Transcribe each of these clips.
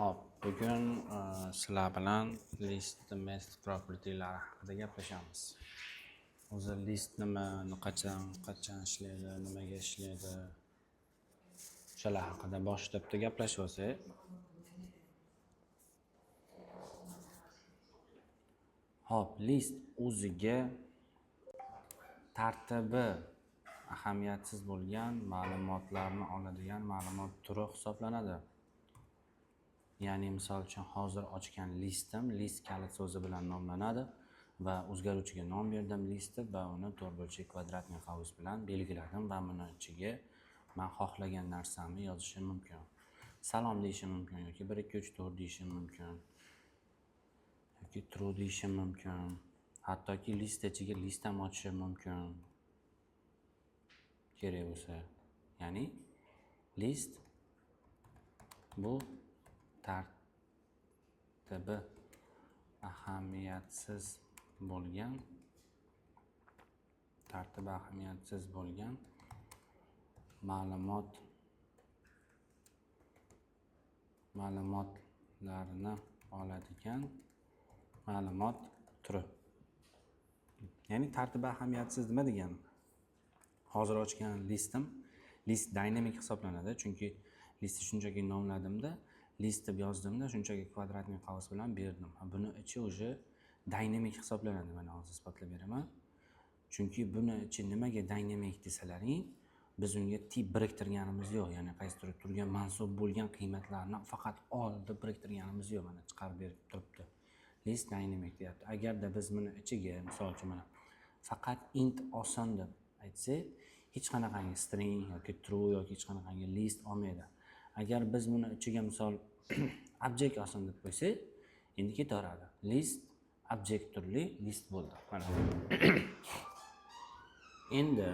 Hop, bugun sizlar bilan list mest propertylari haqida gaplashamiz. O'zi list nima, qachon ishlaydi, nimaga ishlaydi, o'shalar haqida boshlabda gaplashib olsak. Hop, list o'ziga tartibi ahamiyatsiz bo'lgan ma'lumotlarni oladigan ma'lumot turi hisoblanadi. Ya'ni misol uchun hozir ochgan listim list kalit so'zi bilan nomlanadi va o'zgaruvchiga nom berdim list va uni to'rtburchak kvadratniy qavs bilan belgiladim va buni ichiga men xohlagan narsamni yozishim mumkin. Salom deyishim mumkin yoki 1 2 3 4 deyishim mumkin. Yoki true deyishim mumkin. Hattoki list ichiga list ham ochishim mumkin. Kerak bo'lsa. Ya'ni list bu tartibi ahamiyatsiz bo'lgan ma'lumotlarni oladigan ma'lumot turi. Ya'ni tartibi ahamiyatsiz nima degani? Hozir ochgan listim list dynamic hisoblanadi, chunki listni shunchaki nomladimda, list deb yozdimda, shunchaki kvadratniy qavs bilan berdim. Buni ichi o'zi dynamic hisoblanadi. Mana hozir isbotlab beraman. Chunki buni ichi nimaga dynamic desalaring, biz unga tip biriktirganimiz yo'q, ya'ni qaysidir turgan mansub bo'lgan qiymatlarni faqat ol deb biriktirganimiz yo'q. Mana chiqarib berib turibdi. List dynamic deyapti. Agarda biz buni ichiga, misol uchun mana faqat int olsin deb aytsak, hech qanaqangi string yoki true yoki hech qanaqangi list olmaydi. Agar biz buni ichiga misol object olsin deb qo'ysak, endi ketaveradi. List object turli list bo'ldi. Mana. Endi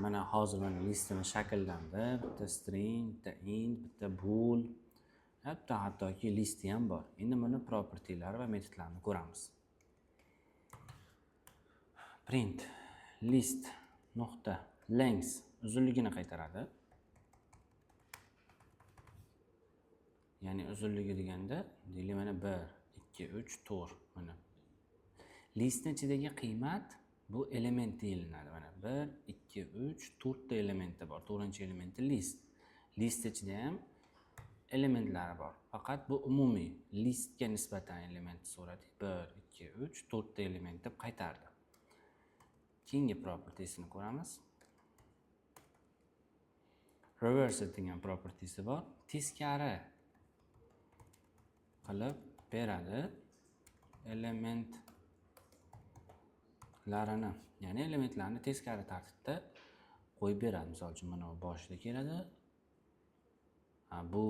mana hozir mana listimiz shakllandi. Bitta string, bitta int, bitta bool, hattoki listi ham bor. Endi buni propertylari va metodlarini ko'ramiz. Print list nuqta length uzunligini qaytaradi. Ya'ni uzunligi deganda, deylik mana 1 2 3 4 mana. Listning ichidagi qiymat bu element deyilinadi. Mana 1 2 3 4 ta elementi bor. 4-elementi list. List ichida ham elementlari bor. Faqat bu umumiy listga nisbatan element so'radi. 1 2 3 4 ta element deb qaytardi. Keyingi propertiesini ko'ramiz. Reverse degan propertiesi bor. Teskari qilib beradi elementlarini. Ya'ni elementlarni teskari tartibda qo'yib beradi. Misol uchun mana bu boshida keladi. Bu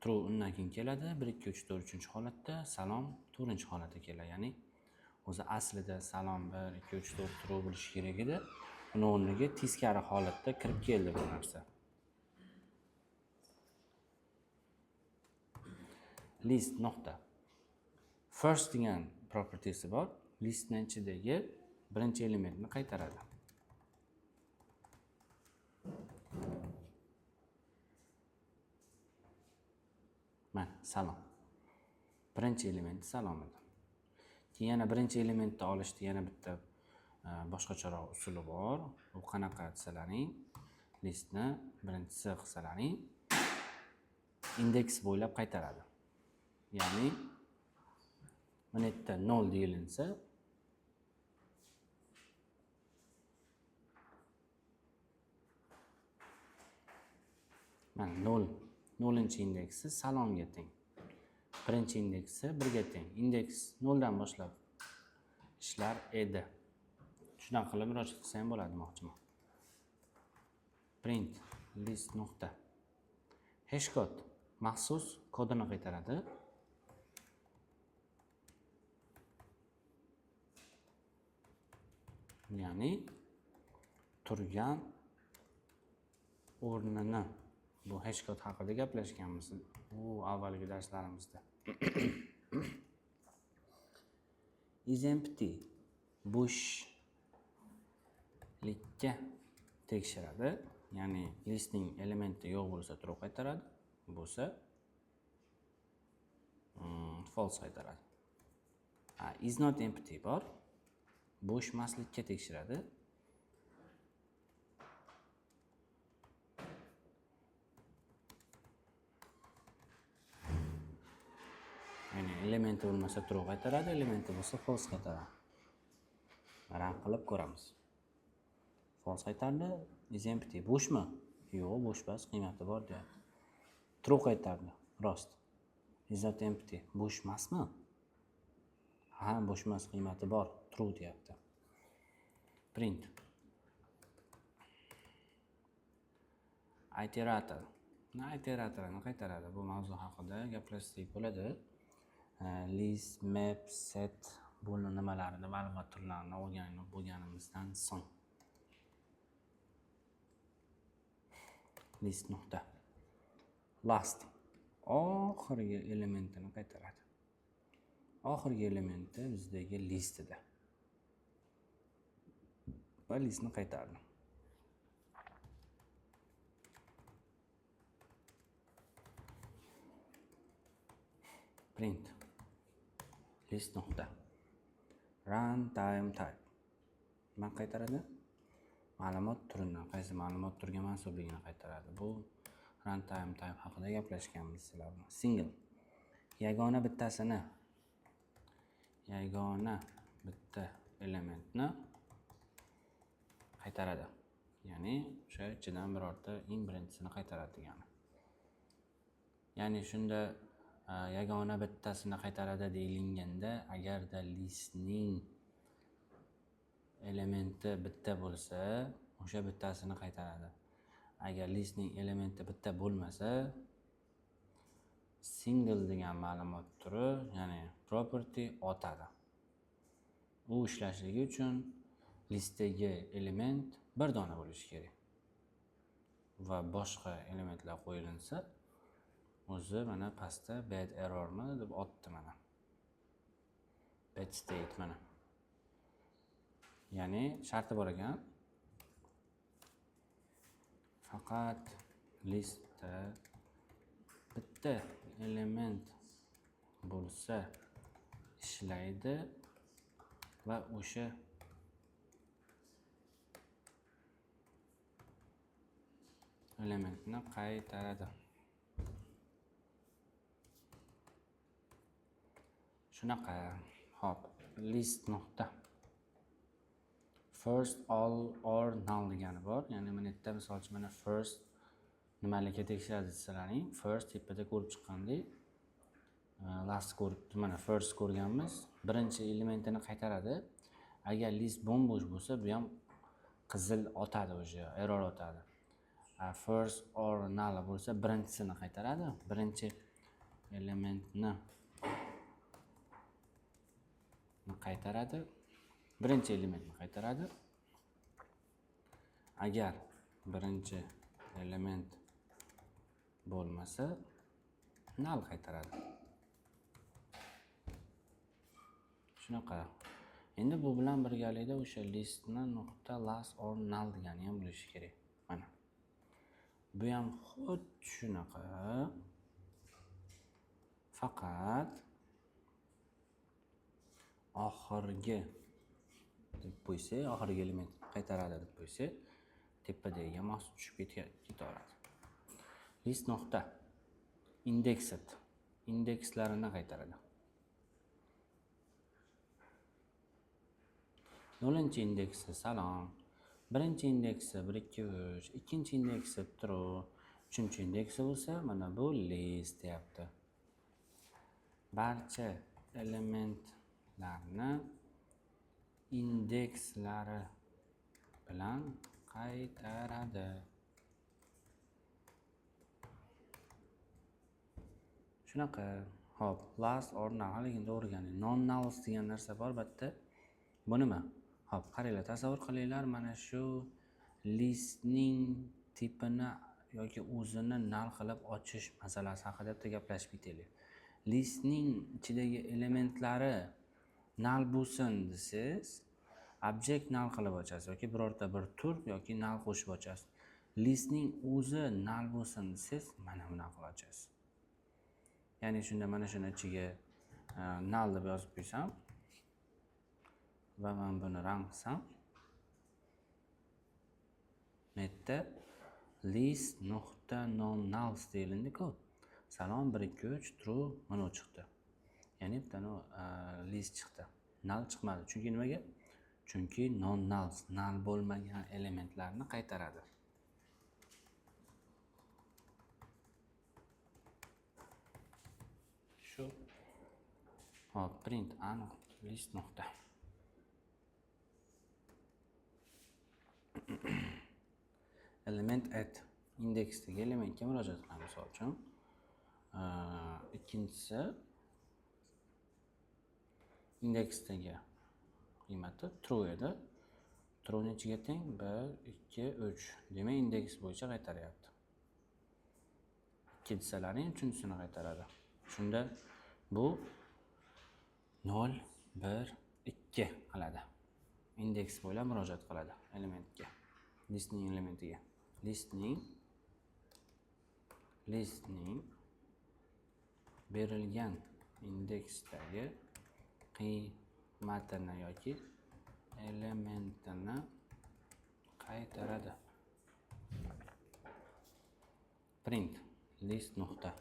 true undan keyin keladi. 1 2 3 4 3-holatda, salom 4-holatda keladi. Ya'ni o'zi aslida salom 1 2 3 4 true bo'lishi kerak edi. Uni o'rniga teskari holatda kirib keldi bu narsa. List nuqta first degan propertiesi bor. Listning ichidagi birinchi elementni qaytaradi. Mana salom. Birinchi element salom edi. Keyin yana birinchi elementni olishda yana bitta boshqacharoq usuli bor. U qanaqa desalaring, listni birinchisi qilsalaring indeks bo'ylab qaytaradi. Ya'ni mana yerda 0 deyilinsa, mana 0 indeksi salomga teng. Birinchi indeksi 1 ga teng. Indeks 0 dan boshlab ishlar edi. Shunaqa qilib murojaat qilsa ham bo'ladi demoqchiman. Print list nuqta hash code maxsus kodini qaytaradi. Ya'ni turgan o'rnini. Bu hash code haqida gaplashganmiz avvalgi darslarimizda. Is empty bo'shlikka tekshiradi. Ya'ni listning elementi yo'q bo'lsa true qaytaradi, bo'lsa false qaytaradi. Is not empty bor. Bo'sh emaslikka tekshiradi. Ya'ni elementi bo'lmasa true qaytaradi, elementi bo'lsa false qaytaradi. Run qilib ko'ramiz. False qaytardi, is empty. Bo'shmi? Yo'q, bo'sh emas, qiymati bor deyapti. True qaytardi, rost. Is not empty. Bo'sh emasmi? Ha, bo'sh emas, qiymati bor, true deyapti. Print. Iterator. Iteratorni qaytaradi. Bu mavzu haqida gaplashsak bo'ladi. List, map, set bu nimalarni, ma'lumot turlarini o'rganib bo'lganimizdan so'ng. List nuqta. Last. Oxirgi elementini qaytaradi. Oxirgi elementi bizdagi listida. Va listni qaytardi. Print. List nuqta. Runtime type. Nima qaytaradi? Ma'lumot turini, qaysi ma'lumot turiga mansubligini qaytaradi. Bu runtime type haqida gaplashganmiz sizlar bilan. Single. Yagona bitta elementni qaytaradi. Ya'ni o'sha ichidan birorta eng birinchisini qaytaradi degani. Ya'ni shunda yagona bittasini qaytaradi deyilganda, agarda listning elementi bitta bo'lsa, o'sha bittasini qaytaradi. Agar listning elementi bitta bo'lmasa, single degan ma'lumot turi, ya'ni property otadi. U ishlashligi uchun listdagi element bir dona bo'lishi kerak. Va boshqa elementlar qo'yilinsa, o'zi mana pastda bad errormi deb otdi mana. Bad state mana. Ya'ni sharti bor ekan. Faqat listda bitta element bo'lsa ishlaydi va o'sha elementni qaytaradi. Shunaqa. Hop, list nuqta. First, all or null degani bor. Ya'ni mana yerda misol uchun mana first nimalikka tekshiradi desalaring, first tepada ko'rib chiqqandek, last mana first ko'rganmiz, birinchi elementini qaytaradi. Agar list bo'sh bo'lsa, bu ham qizil otadi, o'sha error otadi. First or null bo'lsa, birinchisini qaytaradi. Birinchi elementni qaytaradi. Birinchi elementni qaytaradi. Agar birinchi element bo'lmasa, null qaytaradi. Shunaqa. Endi bu bilan birgalikda o'sha listni nuqta last or null degani ham bo'lishi kerak. Mana. Bu ham xuddi shunaqa. Faqat oxirgi deb qo'ysa, oxirgi element qaytaradi deb qo'ysa, tepadagiga maxsus tushib ketaveradi. List nuqta indexed. Indekslarini qaytaradi. 0-indeksi salom, birinchi indeksi 1 2 3, ikkinchi indeksi true, uchinchi indeksi bo'lsa, mana bu list deyapti. Barcha elementlarni indekslari bilan qaytaradi. Shunaqa. Hop, last or null haligini o'rganing. Non-null degan narsa bor, albatta. Bu nima? Hop, qaranglar, tasavvur qilinglar, mana shu listning tipini yoki o'zini null qilib ochish masalasi haqida gaplashib ketaylik. Listning ichidagi elementlari null bo'lsin desiz, object null qilib ochasiz yoki birorta bir tur yoki null qo'shib ochasiz. Listning o'zi null bo'lsin desiz, mana bunaqa qilib ochasiz. Ya'ni shunda mana shuni ichiga null deb yozib qo'ysam va men buni run qilsam, bu yerda list nuqta non nulls deyilindi-ku. Salom 1 2 3 true mana chiqdi. Ya'ni bittani list chiqdi. Null chiqmadi. Chunki nimaga? Chunki non nulls, null bo'lmagan elementlarni qaytaradi. Shu. Hop, print aniq list nuqta. Element at indeksdagi elementga murojaat qilamiz, misol uchun. Ikkinchisi indeksdagi qiymati true edi. True nechiga teng? 1 2 3. Demak, indeks bo'yicha qaytaryapti. Ikki desalarning uchinchisini qaytaradi. Shunda bu 0 1 2 qiladi. Indeks bo'ylab murojaat qiladi elementga. Listning elementiga. Listning berilgan indeksdagi qiymatini yoki elementini qaytaradi. Print list nuqta.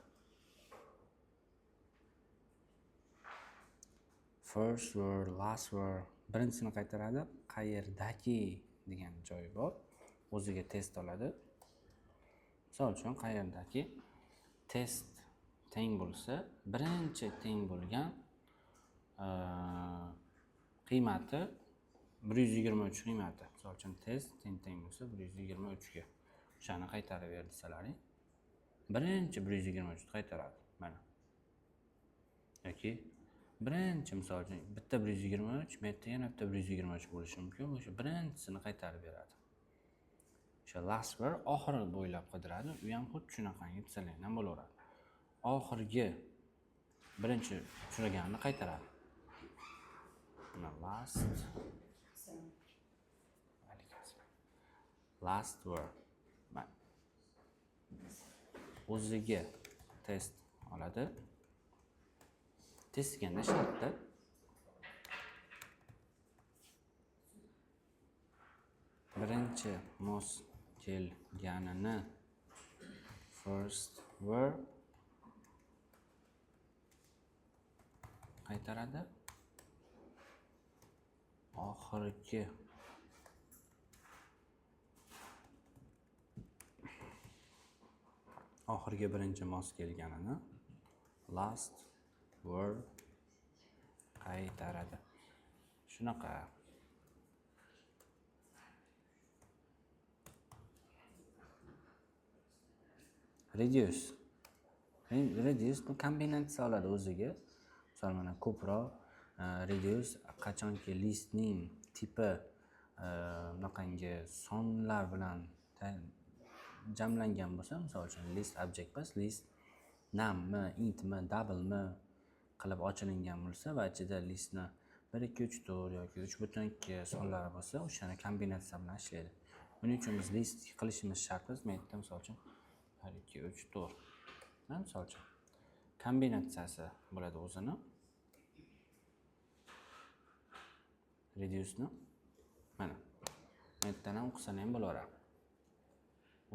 First word, last word. Birinchisini qaytaradi. Qayerdaki degan joyi bor. O'ziga test oladi. Misol uchun qayerdaki test teng bo'lsa, birinchi teng bo'lgan qiymati 123 qiymati. Misol uchun test teng bo'lsa 123 ga. O'shani qaytarib ber desalaring, birinchi 123 qaytaradi. Mana. Yoki birinchi misol uchun bitta 123, bu yerda yana bitta 123 bo'lishi mumkin. O'sha birinchisini qaytarib beradi. O'sha last word oxiri bo'ylab qidiradi. U ham xuddi shunaqangi desalardan bo'laveradi. Oxirgi birinchi uchraganini qaytaradi. Mana last word. O'ziga test oladi. Test deganda shartda birinchi mos kelganini first word qaytaradi. Oxirgi birinchi mos kelganini last word qaytaradi. Shunaqa. Reduce bu kombinatsiya oladi o'ziga. Misol mana ko'proq reduce qachonki listning tipi bunaqangi sonlar bilan jamlangan bo'lsa, misol uchun list object emas, list nummi, intmi, double'mi qilib ochilingan bo'lsa va ichida listni 1 2 3 4 yoki 3.2 sonlari bo'lsa, o'shani kombinatsiya bilan ishlaydi. Buning uchun biz list qilishimiz shart emas. Men aytdim, misol uchun 1 2 3 4. Mana misol uchun kombinatsiyasi bo'ladi o'zini. Reduce ni mana bu yerdan ham o'qisam ham bo'laveradi.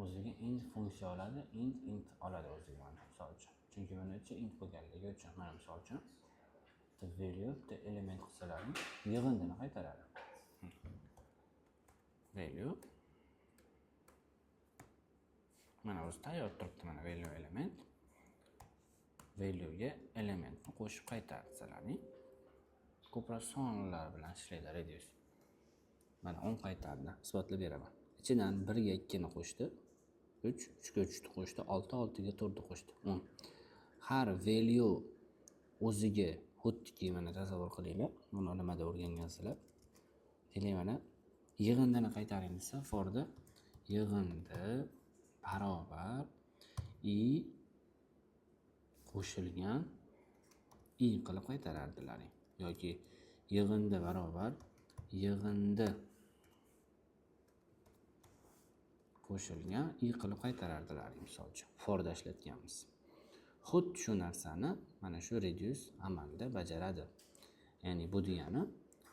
O'ziga int funksiya oladi, int oladi o'ziga mana misol uchun. Chunki buni ichi int bo'lganligi uchun mana misol uchun the value the element qilsalaring yig'indini qaytaradi. Value mana o'zi tayyor turibdi, mana value element. Value ga elementni qo'shib qaytarsalarning ko'proq sonlar bilan ishlaydi reduce. Mana 10 qaytardi, isbotlab beraman. Ichidan 1 ga 2 ni qo'shdi, 3 ga 3 ni qo'shdi, 6 ga 4 ni qo'shdi, 10. Har value o'ziga xuddiki mana tasavvur qilinglar, buni nimada o'rgangansizlar. Demak mana yig'indini qaytaring desa, forda yig'indi barobar i qo'shilgan i qilib qaytarardilaring. Yoki yig'indi barobar yig'indi qo'shilgan i qilib qaytarardilaring, misol uchun forda ishlatganmiz. Xuddi shu narsani mana shu reduce amalda bajaradi. Ya'ni bu degani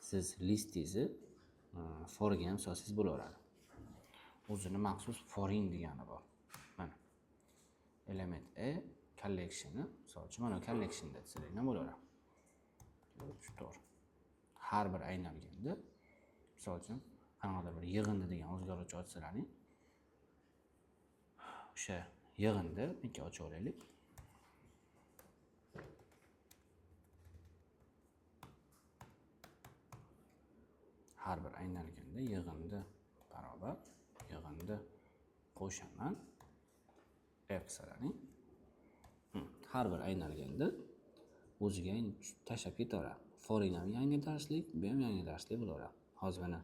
siz listingizni forga ham solsangiz bo'laveradi. O'zini maxsus foring degani bor. Mana element A collectionni, misol uchun mana collectionda desanglar ham bo'laveradi. To'g'ri. Har bir aynalganda, misol uchun qanaqadir bir yig'indi degan o'zgaruvchi ochsalaring, o'sha yig'indi menga ochib olaylik. Har bir aynalganda yig'indi barobar yig'indi qo'shaman qilsalaring, har bir aynalganda o'ziga tashlab ketaveradi. Foring ham yangi darslik, bu ham yangi darslik bo'laveradi. Hozir mana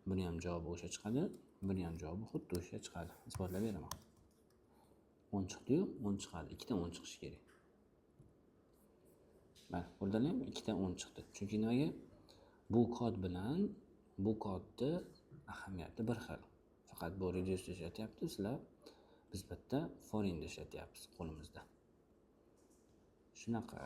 buni ham javobi o'sha chiqadi, buni ham javobi xuddi o'sha chiqadi. Isbotlab beraman. 10 chiqdi-yu, 10 chiqadi. Ikkita 10 chiqishi kerak. Mana, ko'rdingizmi? Ikkita 10 chiqdi. Chunki nimaga? Bu kod bilan bu kodni ahamiyati bir xil. Faqat bu reduce ishlatyapti, sizlar biz bitta foring ishlatyapmiz qo'limizda. Shunaqa.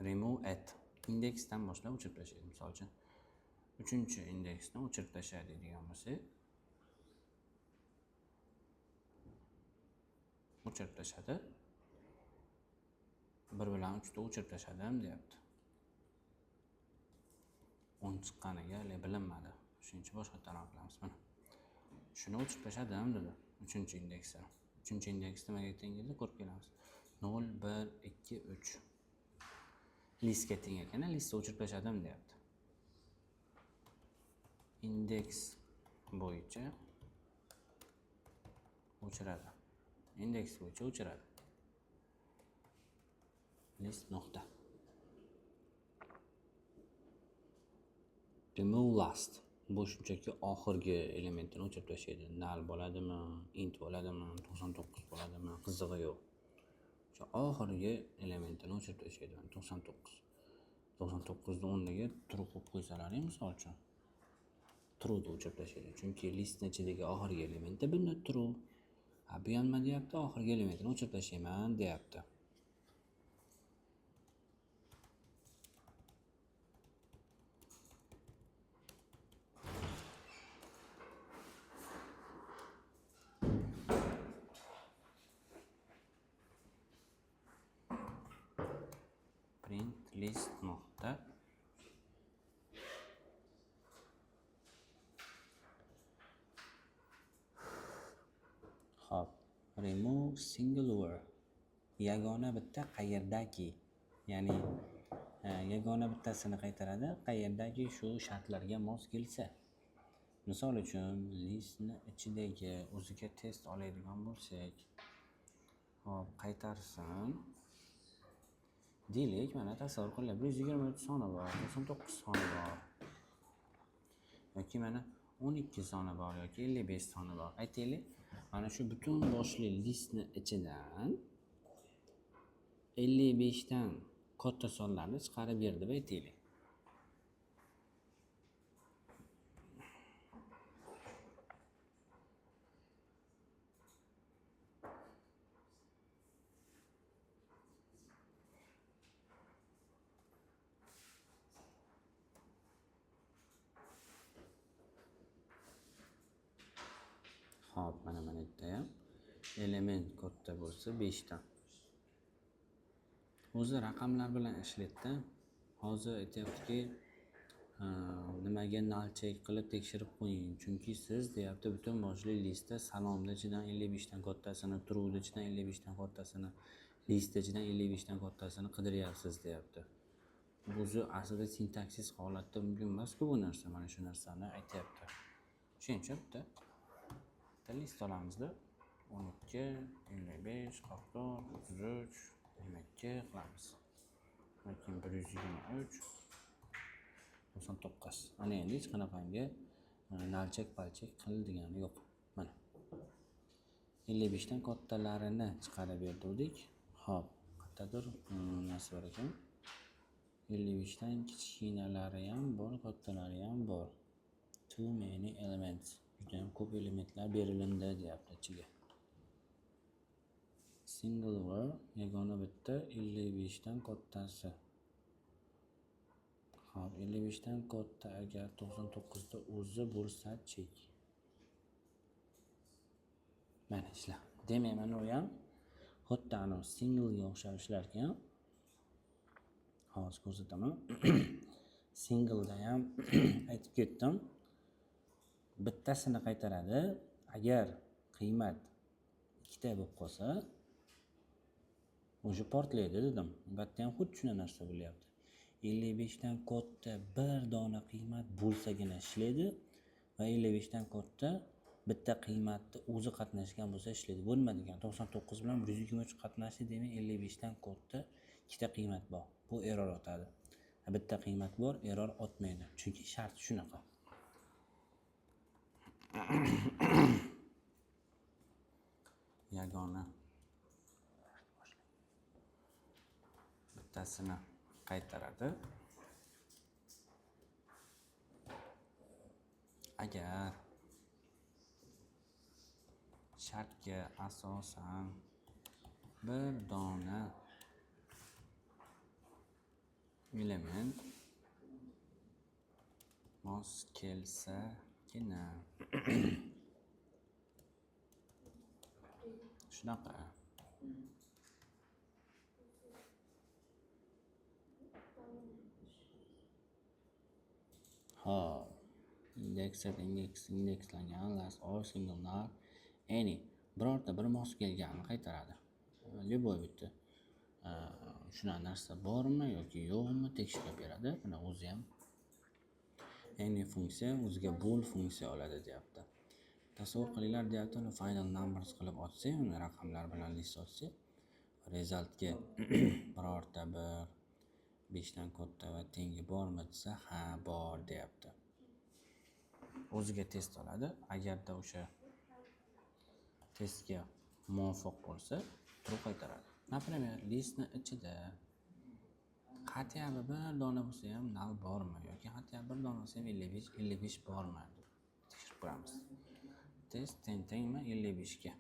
Remove at indeksdan boshlab o'chirib tashlaydi. Misol uchun 3-indeksni o'chirib tashlaydi degan bo'lsak, o'chirib tashadi. 1 bilan 3 ni o'chirib tashladim deyapti. 10 chiqqaniga bilinmadi. Shuning uchun boshqacharoq qilamiz. Mana shuni o'chirib tashladim dedi. 3-indeksni. 3-indeks nimaga teng edi? Ko'rib kelamiz. 0 1 2 3 listga teng ekan, listni o'chirib tashladim deyapti. Indeks bo'yicha o'chiradi. Indeks bo'yicha o'chiradi. List nuqta. Remove last. Bu shunchaki oxirgi elementini o'chirib tashlaydi. Null bo'ladimi, int bo'ladimi, 99 bo'ladimi, qizig'i yo'q. Shu oxirgi elementini o'chirib tashlaydi. 99. 99 ni o'rniga true qo'yib qo'ysalaring, misol uchun. True ni o'chirib tashlaydi. Chunki listning ichidagi oxirgi elementi bunda true. Bu ham nima deyapti? Oxirgi elementini o'chirib tashlayman deyapti. Print list nuqta hop remove single word yagona bitta qayerdaki, ya'ni yagona bittasini qaytaradi qayerdaki shu shartlarga mos kelsa. Misol uchun listni ichidagi o'ziga test oladigan bo'lsak, hop qaytarsin deylik. Mana tasavvur qiling, 123 soni bor, 99 soni bor, yoki mana 12 soni bor yoki 55 soni bor. Aytaylik, mana shu butun boshli listni ichidan 55 dan katta sonlarni chiqarib ber deb aytaylik. Hop, mana yerda ham element katta bo'lsa 5 dan. O'zi raqamlar bilan ishlaydi. Hozir aytayaptiki, nimaga null check qilib tekshirib qo'ying. Chunki siz deyapti butun boshli listda salomni ichidan 55 dan kattasini, true'ni ichidan 55 dan kattasini, list ichidan 55 dan kattasini qidiryapsiz deyapti. O'zi aslida sintaksis holatda mumkin emas-ku bu narsa. Mana shu narsani aytayapti. Shuning uchun bitta list olamizda 12, 55, 44, 33, 22 qilamiz. Lekin 123, 99. Ana endi hech qanaqangi nalchak palchak qil degani yo'q. Mana 55 dan kattalarini chiqarib berdik. Hop, qayerdadir narsa bor ekan. 55 dan kichkinalari ham bor, kattalari ham bor. too many elements. Juda ham ko'p elementlar berilindi deyapti ichiga. Single word yagona bitta 55 dan kattasi. Xo'p, 55 dan katta agar 99 da o'zi bo'lsa-chi. Mana ishla. Demak, mana u ham xuddi ana single ga o'xshab ishlar ekan. Hozir ko'rsataman. Single da ham aytib ketdim. Bittasini qaytaradi. Agar qiymat ikkita bo'lib qolsa, o'sha portlaydi dedim. Albatta ham xuddi shunday narsa bo'lyapti. 55 dan katta bir dona qiymat bo'lsagina ishlaydi va 55 dan katta bitta qiymatni o'zi qatnashgan bo'lsa ishlaydi. Bo'lmadi ekan 99 bilan 123 qatnashdi, demak 55 dan katta ikkita qiymat bor. Bu error o'tadi. Bitta qiymat bor, error o'tmaydi. Chunki shart shunaqa. Yagona bittasini qaytaradi. Agar shartga asosan bir dona element mos kelsagina shunaqa indekslangan last or single not any birorta bir mos kelganini qaytaradi. Любой bitta shunaqa narsa bormi yoki yo'qmi tekshirib beradi. Mana o'zi ham any funksiya o'ziga bool funksiya oladi deyapti. Tasavvur qilinglar deyapti, uni final numbers qilib ochsak, uni raqamlar bilan list ochsak, resultga birorta bir 5 dan katta va tengi bormi desa, ha bor deyapti. O'ziga test oladi. Agarda o'sha testga muvofiq bo'lsa, true qaytaradi. Например, listni ichida hatya bir dona bo'lsa ham null bormi yoki hatya bir dona bo'lsa ham 55 bormi deb tekshirib ko'ramiz. Test tengmi 55 ga.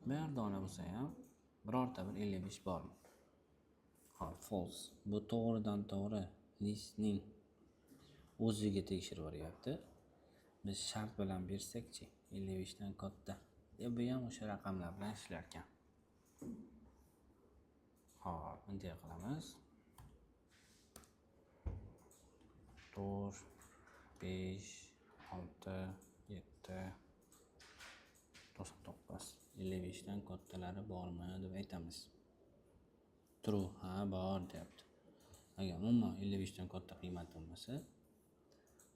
Bir dona bo'lsa ham birorta bir 55 bormi? Hop, false. Bu to'g'ridan to'g'ri listning o'ziga tekshirib o'ryapti. Biz shart bilan bersak-chi, 55 dan katta. Bu ham o'sha raqamlar bilan ishlar ekan. Hop, bunday qilamiz. 4 5 6 7 99 55 dan kattalari bormi deb aytamiz. True, ha bor deyapti. Agar umuman 55 dan katta qiymat bo'lmasa,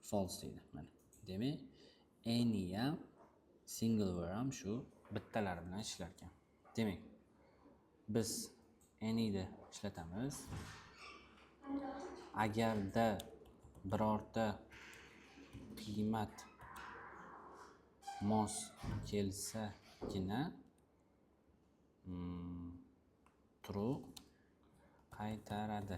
false deydi. Mana. Demak, any ham single word ham shu bittalar bilan ishlar ekan. Demak, biz any da ishlatamiz. Agarda birorta qiymat mos kelsagina true qaytaradi.